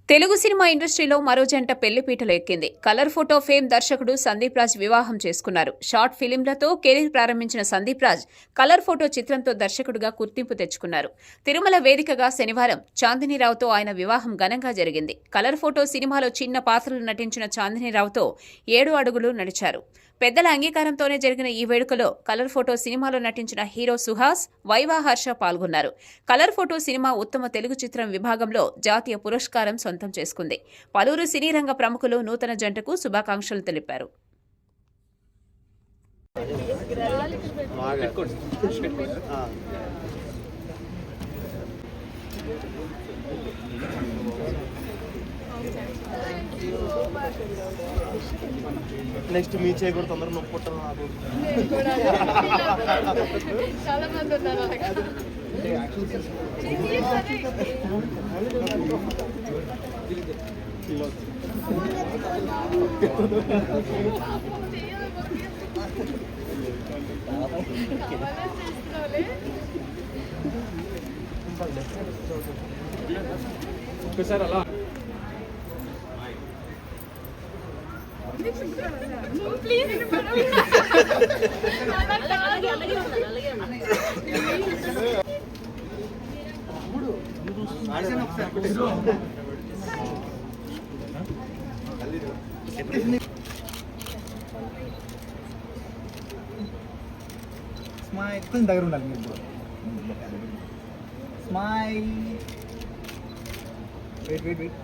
Telugu cinema ఇండస్ట్రీలో మరో జంట పెళ్లిపీటలు ఎక్కింది. కలర్ ఫోటో ఫేమ్ దర్శకుడు సందీప్ రాజ్ వివాహం చేసుకున్నారు. షార్ట్ ఫిలింలతో కెరీర్ ప్రారంభించిన సందీప్ రాజ్ కలర్ ఫోటో చిత్రంతో దర్శకుడిగా గుర్తింపు తెచ్చుకున్నారు. తిరుమల వేదికగా శనివారం చాందినీరావుతో ఆయన వివాహం ఘనంగా జరిగింది. కలర్ ఫోటో సినిమాలో చిన్న పాత్రలు నటించిన చాందినీరావుతో 7 అడుగులు నడిచారు. పెద్దల అంగీకారంతోనే జరిగిన ఈ వేడుకలో కలర్ ఫోటో సినిమాలో నటించిన హీరో సుహాస్, వైవా హర్ష పాల్గొన్నారు. కలర్ ఫోటో సినిమా ఉత్తమ తెలుగు చిత్రం విభాగంలో జాతీయ పురస్కారం సొంతం చేసుకుంది. పలువురు సినీ రంగ ప్రముఖులు నూతన జంటకు శుభాకాంక్షలు తెలిపారు. నెక్స్ట్ మీ చేయకూడదు తొందరగా నొప్పి పుట్టాలి నాకు. చాలా మంది ఉన్నారు. ఒకసారి అలా స్మైల్ కొంచెం దగ్గర ఉండాలి మీరు. స్మైల్. Weight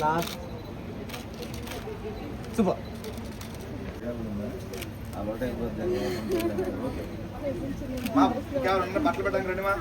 lost. సూపర్. బట్టలు పెట్టండి రండి మా.